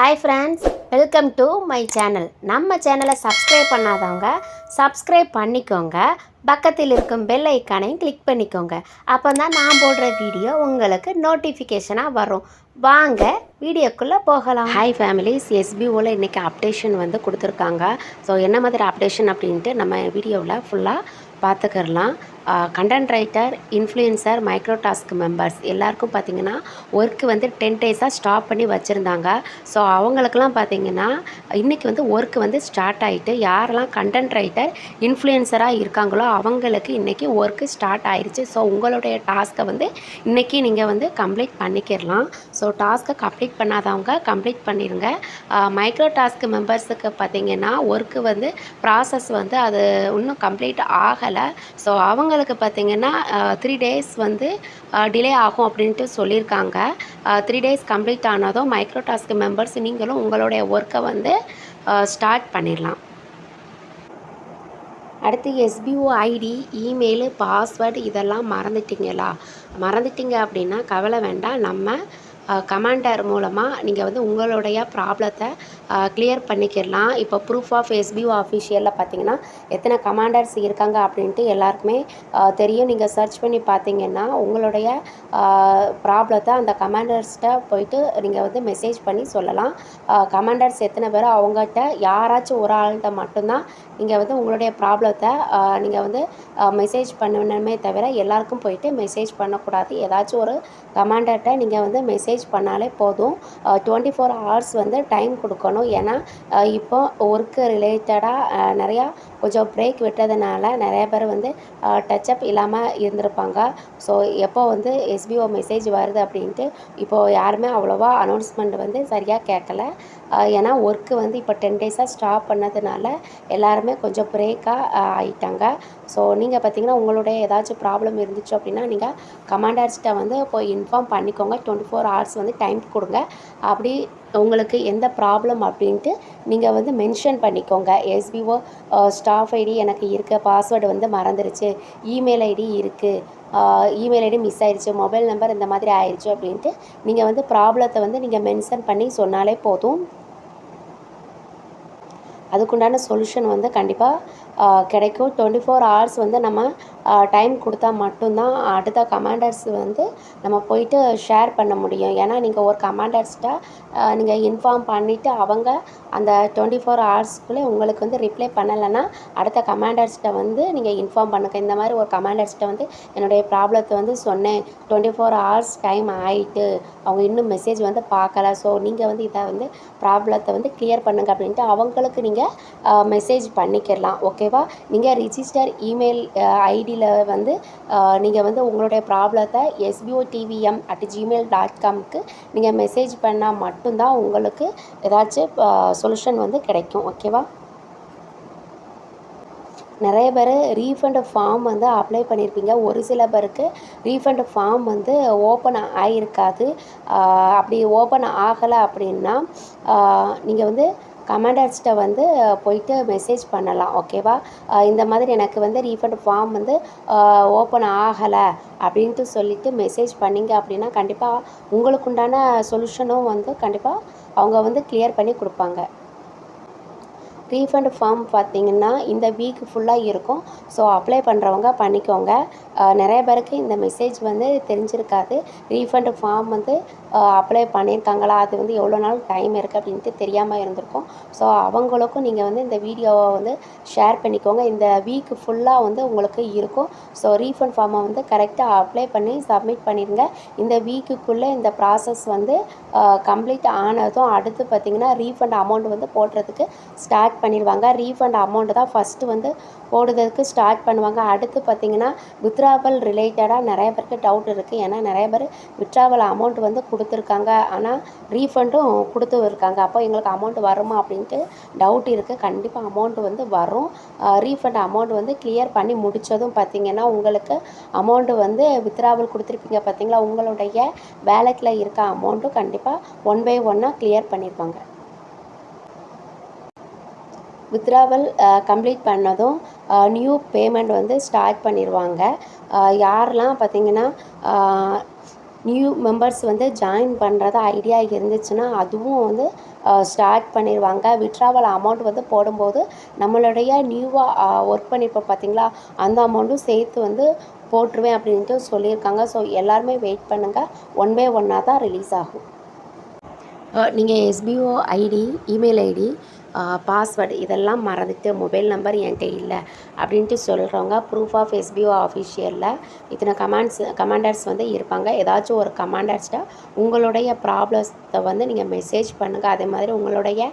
Hi friends, welcome to my channel. நம்ம சேனலை subscribe பண்ணாதவங்க சப்ஸ்கிரைப் பண்ணிக்கோங்க. பக்கத்தில் இருக்கும் பெல் ஐக்கானையும் கிளிக் பண்ணிக்கோங்க. அப்போ தான் நான் போடுற வீடியோ உங்களுக்கு நோட்டிஃபிகேஷனாக வரும். வாங்க வீடியோக்குள்ளே போகலாம். ஹாய் ஃபேமிலிஸ், எஸ்பிஓவில் இன்றைக்கி அப்டேஷன் வந்து கொடுத்துருக்காங்க. ஸோ என்ன மாதிரி அப்டேஷன் அப்படின்ட்டு நம்ம வீடியோவில் ஃபுல்லாக பார்த்துக்கலாம். Content writer, influencer, micro task members எல்லாருக்கும் பார்த்திங்கன்னா ஒர்க்கு வந்து 10 டேஸாக ஸ்டாப் பண்ணி வச்சுருந்தாங்க. ஸோ அவங்களுக்கெல்லாம் பார்த்திங்கன்னா இன்றைக்கி வந்து ஒர்க்கு வந்து ஸ்டார்ட் ஆகிட்டு, யாரெல்லாம் கண்டென்ட் ரைட்டர், இன்ஃப்ளூயன்சராக இருக்காங்களோ அவங்களுக்கு இன்றைக்கி ஒர்க்கு ஸ்டார்ட் ஆயிடுச்சு. ஸோ உங்களுடைய டாஸ்க்கை வந்து இன்றைக்கி நீங்கள் வந்து கம்ப்ளீட் பண்ணிக்கிடலாம். ஸோ டாஸ்க்கை கம்ப்ளீட் பண்ணாதவங்க கம்ப்ளீட் பண்ணிடுங்க. மைக்ரோ டாஸ்க் மெம்பர்ஸுக்கு பார்த்திங்கன்னா ஒர்க்கு வந்து ப்ராசஸ் வந்து அது இன்னும் கம்ப்ளீட் ஆகலை. ஸோ அவங்களுக்கு பார்த்திங்கன்னா 3 டேஸ் வந்து டிலே ஆகும் அப்படின்ட்டு சொல்லியிருக்காங்க. 3 டேஸ் கம்ப்ளீட் ஆனதும் மைக்ரோ டாஸ்க் மெம்பர்ஸ் நீங்களும் உங்களுடைய ஒர்க்கை வந்து ஸ்டார்ட் பண்ணிடலாம். அடுத்து எஸ்பிஓ ஐடி, இமெயிலு, பாஸ்வேர்டு இதெல்லாம் மறந்துட்டீங்க அப்படின்னா கவலை வேண்டாம். நம்ம கமாண்டர் மூலமாக நீங்கள் வந்து உங்களுடைய ப்ராப்ளத்தை கிளியர் பண்ணிக்கிடலாம். இப்போ ப்ரூஃப் ஆஃப் எஸ்பிஓ அஃபிஷியலில் பார்த்தீங்கன்னா எத்தனை கமாண்டர்ஸ் இருக்காங்க அப்படின்ட்டு எல்லாருக்குமே தெரியும். நீங்கள் சர்ச் பண்ணி பார்த்தீங்கன்னா உங்களுடைய ப்ராப்ளத்தை அந்த கமாண்டர்ஸ்கிட்ட போயிட்டு நீங்கள் வந்து மெசேஜ் பண்ணி சொல்லலாம். கமாண்டர்ஸ் எத்தனை பேரோ அவங்ககிட்ட யாராச்சும் ஒரு ஆள்கிட்ட மட்டும்தான் நீங்கள் வந்து உங்களுடைய ப்ராப்ளத்தை நீங்கள் வந்து மெசேஜ் பண்ணணுமே தவிர எல்லாருக்கும் போயிட்டு மெசேஜ் பண்ணக்கூடாது. ஏதாச்சும் ஒரு கமாண்டர்கிட்ட நீங்கள் வந்து மெசேஜ் பண்ணாலே போதும். 24 ஹவர்ஸ் வந்து டைம் கொடுக்கணும். ஏன்னா இப்போ ஒர்க்கு ரிலேட்டடாக நிறையா கொஞ்சம் பிரேக் விட்டதுனால நிறைய பேர் வந்து டச்சப் இல்லாமல் இருந்திருப்பாங்க. ஸோ எப்போ வந்து எஸ்பிஓ மெசேஜ் வருது அப்படின்ட்டு இப்போது யாருமே அவ்வளோவா அனௌன்ஸ்மெண்ட் வந்து சரியாக கேட்கல. ஏன்னா ஒர்க்கு வந்து இப்போ 10 டேஸாக ஸ்டாப் பண்ணதுனால எல்லாருமே கொஞ்சம் பிரேக்காக ஆகிட்டாங்க. ஸோ நீங்கள் பார்த்திங்கன்னா உங்களுடைய ஏதாச்சும் ப்ராப்ளம் இருந்துச்சு அப்படின்னா நீங்கள் கமாண்டர்ஸ்கிட்ட வந்து போய் இன்ஃபார்ம் பண்ணிக்கோங்க. 24 ஹவர்ஸ் வந்து டைம் கொடுங்க. அப்படி உங்களுக்கு எந்த ப்ராப்ளம் அப்படின்ட்டு நீங்கள் வந்து மென்ஷன் பண்ணிக்கோங்க. எஸ்பிஓ ஸ்டாஃப் ஐடி எனக்கு இருக்குது, பாஸ்வேர்டு வந்து மறந்துருச்சு, இமெயில் ஐடி இருக்குது, இமெயில் ஐடி மிஸ் ஆயிடுச்சு, மொபைல் நம்பர் இந்த மாதிரி ஆயிடுச்சு அப்படின்ட்டு நீங்கள் வந்து ப்ராப்ளத்தை வந்து நீங்கள் மென்ஷன் பண்ணி சொன்னாலே போதும். அதுக்குண்டான சொல்யூஷன் வந்து கண்டிப்பாக கிடைக்கும். 24 ஹவர்ஸ் வந்து நம்ம டைம் கொடுத்தா மட்டும்தான் அடுத்த கமாண்டர்ஸ் வந்து நம்ம போயிட்டு ஷேர் பண்ண முடியும். ஏன்னா நீங்கள் ஒரு கமாண்டர்ஸ்கிட்ட நீங்கள் இன்ஃபார்ம் பண்ணிவிட்டு அவங்க அந்த 24 ஹவர்ஸ்க்குள்ளே உங்களுக்கு வந்து ரிப்ளை பண்ணலைன்னா அடுத்த கமாண்டர்ஸ்கிட்ட வந்து நீங்கள் இன்ஃபார்ம் பண்ணுங்கள். இந்த மாதிரி ஒரு கமாண்டர்ஸ்கிட்ட வந்து என்னுடைய ப்ராப்ளத்தை வந்து சொன்னேன், 24 ஹவர்ஸ் டைம் ஆகிட்டு அவங்க இன்னும் மெசேஜ் வந்து பார்க்கல, ஸோ நீங்கள் வந்து இதை வந்து ப்ராப்ளத்தை வந்து கிளியர் பண்ணுங்கள் அப்படின்ட்டு அவங்களுக்கு நீங்கள் மெசேஜ் பண்ணிக்கிடலாம். ஓகேவா? நீங்கள் ரிஜிஸ்டர் இமெயில் ஐடியில் வந்து நீங்கள் வந்து உங்களுடைய ப்ராப்ளத்தை sbotvm@gmail.comக்கு நீங்கள் மெசேஜ் பண்ணால் மட்டும்தான் உங்களுக்கு ஏதாச்சும் சொல்யூஷன் வந்து கிடைக்கும். ஓகேவா? நிறைய பேர் ரீஃபண்ட் ஃபார்ம் வந்து அப்ளை பண்ணியிருப்பீங்க. ஒரு சில பேருக்கு ரீஃபண்ட் ஃபார்ம் வந்து ஓப்பன் ஆகிருக்காது. அப்படி ஓப்பன் ஆகலை அப்படின்னா நீங்கள் வந்து கமாண்டர்ஸ்கிட்ட வந்து போயிட்டு மெசேஜ் பண்ணலாம். ஓகேவா? இந்த மாதிரி எனக்கு வந்து ரீஃபண்ட் ஃபார்ம் வந்து ஓப்பன் ஆகலை அப்படின்ட்டு சொல்லிவிட்டு மெசேஜ் பண்ணிங்க அப்படின்னா கண்டிப்பாக உங்களுக்குண்டான சொல்யூஷனும் வந்து கண்டிப்பாக அவங்க வந்து கிளியர் பண்ணி கொடுப்பாங்க. ரீஃபண்ட் ஃபார்ம் பார்த்திங்கன்னா இந்த வீக் ஃபுல்லாக இருக்கும். ஸோ அப்ளை பண்ணுறவங்க பண்ணிக்கோங்க. நிறைய பேருக்கு இந்த மெசேஜ் வந்து தெரிஞ்சிருக்காது. ரீஃபண்ட் ஃபார்ம் வந்து அப்ளை பண்ணியிருக்காங்களா, அது வந்து எவ்வளோ நாள் டைம் இருக்குது அப்படின்ட்டு தெரியாமல் இருந்திருக்கும். ஸோ அவங்களுக்கும் நீங்கள் வந்து இந்த வீடியோவை வந்து ஷேர் பண்ணிக்கோங்க. இந்த வீக் ஃபுல்லாக வந்து உங்களுக்கு இருக்கும். ஸோ ரீஃபண்ட் ஃபார்மை வந்து கரெக்டாக அப்ளை பண்ணி சப்மிட் பண்ணிடுங்க. இந்த வீக்குக்குள்ளே இந்த ப்ராசஸ் வந்து கம்ப்ளீட் ஆனதும் அடுத்து பார்த்திங்கன்னா ரீஃபண்ட் அமௌண்ட் வந்து போடுறதுக்கு ஸ்டார்ட் பண்ணிடுவாங்க. ரீஃபண்ட் அமௌண்ட்டு தான் ஃபஸ்ட்டு வந்து போடுறதுக்கு ஸ்டார்ட் பண்ணுவாங்க. அடுத்து பார்த்திங்கன்னா வித்ட்ராவல் ரிலேட்டடாக நிறைய பேருக்கு டவுட் இருக்குது. ஏன்னா நிறைய பேர் வித்ட்ராவல் அமௌண்ட் வந்து கொடுத்துருக்காங்க, ஆனால் ரீஃபண்டும் கொடுத்து இருக்காங்க. அப்போ எங்களுக்கு அமௌண்ட் வருமா அப்படின்ட்டு டவுட் இருக்குது. கண்டிப்பாக அமௌண்ட் வந்து வரும். ரீஃபண்ட் அமௌண்ட் வந்து கிளியர் பண்ணி முடித்ததும் பார்த்திங்கன்னா உங்களுக்கு அமௌண்ட்டு வந்து வித்ட்ராவல் கொடுத்துருப்பீங்க பார்த்திங்களா, உங்களுடைய வேலெட்டில் இருக்க அமௌண்ட்டும் கண்டிப்பாக 1 by 1 கிளியர் பண்ணியிருப்பாங்க. வித்ட்ராவல் கம்ப்ளீட் பண்ணதும் நியூ பேமெண்ட் வந்து ஸ்டார்ட் பண்ணிடுவாங்க. யாரெல்லாம் பார்த்திங்கன்னா நியூ மெம்பர்ஸ் வந்து ஜாயின் பண்ணுறதா ஐடியா இருந்துச்சுன்னா அதுவும் வந்து ஸ்டார்ட் பண்ணிடுவாங்க. வித்ட்ராவல் அமௌண்ட் வந்து போடும்போது நம்மளுடைய நியூவாக ஒர்க் பண்ணியிருப்போம் பார்த்தீங்களா, அந்த அமௌண்ட்டும் சேர்த்து வந்து போட்டுருவேன் அப்படின்ட்டு சொல்லியிருக்காங்க. ஸோ எல்லாருமே வெயிட் பண்ணுங்கள். ஒன் பை ஒன்னாக தான் ரிலீஸ் ஆகும். நீங்கள் SPO ID, email ID, password இதெல்லாம் மறந்துட்டு மொபைல் நம்பர் என்கிட்ட இல்லை அப்படின்ட்டு சொல்கிறவங்க ப்ரூஃப் ஆஃப் எஸ்பிஓ ஆஃபிஷியலில் இத்தனை கமாண்டர்ஸ் வந்து இருப்பாங்க. ஏதாச்சும் ஒரு கமாண்டர்ஸ்ட்ட உங்களுடைய ப்ராப்ளத்தை வந்து நீங்கள் மெசேஜ் பண்ணுங்கள். அதே மாதிரி உங்களுடைய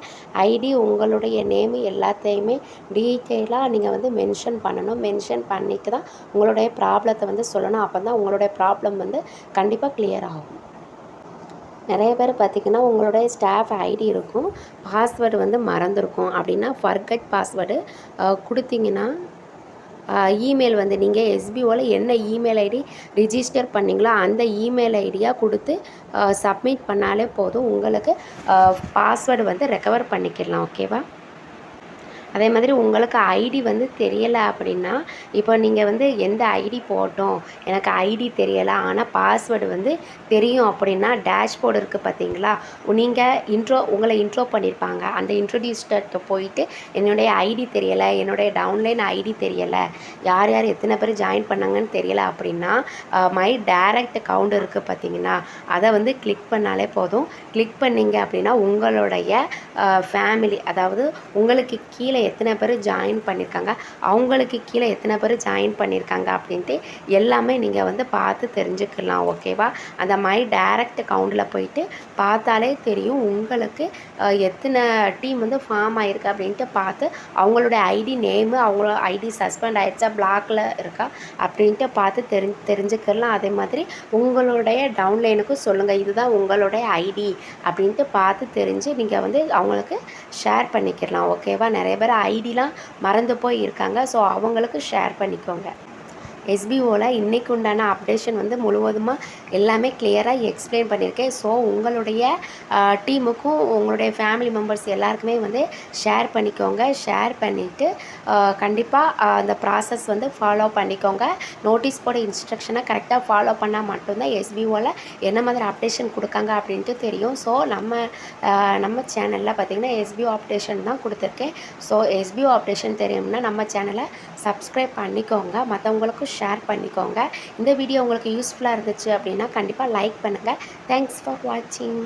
ஐடி, உங்களுடைய நேமு எல்லாத்தையுமே டீட்டெயிலாக நீங்கள் வந்து மென்ஷன் பண்ணணும். மென்ஷன் பண்ணிவிட்டு தான் உங்களுடைய ப்ராப்ளத்தை வந்து சொல்லணும். அப்போ தான் உங்களுடைய ப்ராப்ளம் வந்து கண்டிப்பாக கிளியர் ஆகும். நிறைய பேர் பார்த்திங்கன்னா உங்களுடைய ஸ்டாஃப் ஐடி இருக்கும், பாஸ்வேர்டு வந்து மறந்துருக்கும். அப்படின்னா ஃபர்கட் பாஸ்வேர்டு கொடுத்தீங்கன்னா இமெயில் வந்து நீங்கள் எஸ்பிஓவில் என்ன இமெயில் ஐடி ரிஜிஸ்டர் பண்ணிங்களோ அந்த இமெயில் ஐடியாக கொடுத்து சப்மிட் பண்ணாலே போதும். உங்களுக்கு பாஸ்வேர்டு வந்து ரெக்கவர் பண்ணிக்கலாம். ஓகேவா? அதே மாதிரி உங்களுக்கு ஐடி வந்து தெரியலை அப்படின்னா, இப்போ நீங்கள் வந்து எந்த ஐடி போட்டோம், எனக்கு ஐடி தெரியலை ஆனால் பாஸ்வேர்டு வந்து தெரியும் அப்படின்னா டேஷ்போர்டு இருக்குது பார்த்தீங்களா, நீங்கள் உங்களை இன்ட்ரோ பண்ணியிருப்பாங்க. அந்த இன்ட்ரடியூஸ்டர்கிட்ட போயிட்டு என்னுடைய ஐடி தெரியலை, என்னுடைய டவுன்லைன் ஐடி தெரியலை, யார் யார் எத்தனை பேர் ஜாயின் பண்ணாங்கன்னு தெரியலை அப்படின்னா மை டைரக்ட் அக்கவுண்ட் இருக்குது பார்த்தீங்கன்னா, அதை வந்து கிளிக் பண்ணாலே போதும். கிளிக் பண்ணிங்க அப்படின்னா உங்களுடைய ஃபேமிலி, அதாவது உங்களுக்கு கீழே எத்தனை பேர் ஜாயின் பண்ணியிருக்காங்க, அவங்களுக்கு கீழே எத்தனை பேர் ஜாயின் பண்ணியிருக்காங்க அப்படின்ட்டு எல்லாமே நீங்கள் வந்து பார்த்து தெரிஞ்சுக்கலாம். ஓகேவா? அந்த மை டைரக்ட் அக்கவுண்டில் போயிட்டு பார்த்தாலே தெரியும் உங்களுக்கு எத்தனை டீம் வந்து ஃபார்ம் ஆகிருக்கு அப்படின்ட்டு பார்த்து அவங்களோட ஐடி நேமு, அவங்களோட ஐடி சஸ்பெண்ட் ஆகிடுச்சா, பிளாக்கில் இருக்கா அப்படின்ட்டு பார்த்து தெரிஞ்சுக்கலாம். அதே மாதிரி உங்களுடைய டவுன்லைனுக்கும் சொல்லுங்கள், இதுதான் உங்களுடைய ஐடி அப்படின்ட்டு பார்த்து தெரிஞ்சு நீங்கள் வந்து அவங்களுக்கு ஷேர் பண்ணிக்கலாம். ஓகேவா? நிறைய பேர் ஐடிலாம் மறந்து போய் இருக்காங்க. ஸோ அவங்களுக்கு ஷேர் பண்ணிக்கோங்க. எஸ்பிஓவில் இன்றைக்கு உண்டான அப்டேஷன் வந்து முழுவதுமாக எல்லாமே கிளியராக எக்ஸ்பிளைன் பண்ணியிருக்கேன். ஸோ உங்களுடைய டீமுக்கும் உங்களுடைய ஃபேமிலி மெம்பர்ஸ் எல்லாருக்குமே வந்து ஷேர் பண்ணிக்கோங்க. ஷேர் பண்ணிவிட்டு கண்டிப்பாக அந்த ப்ராசஸ் வந்து ஃபாலோ பண்ணிக்கோங்க. நோட்டீஸ் போர்டு இன்ஸ்ட்ரக்ஷனை கரெக்டாக ஃபாலோ பண்ணால் மட்டும்தான் எஸ்பிஓவில் என்ன மாதிரி அப்டேஷன் கொடுக்காங்க அப்படின்ட்டு தெரியும். ஸோ நம்ம சேனலில் பார்த்திங்கன்னா எஸ்பிஓ அப்டேஷன் தான் கொடுத்துருக்கேன். ஸோ எஸ்பிஓ அப்டேஷன் தெரியும்னா நம்ம சேனலை சப்ஸ்கிரைப் பண்ணிக்கோங்க, மற்றவங்களுக்கும் ஷேர் பண்ணிக்கோங்க. இந்த வீடியோ உங்களுக்கு யூஸ்ஃபுல்லாக இருந்துச்சு அப்படின்னா கண்டிப்பாக லைக் பண்ணுங்கள். தேங்க்ஸ் ஃபார் வாட்சிங்.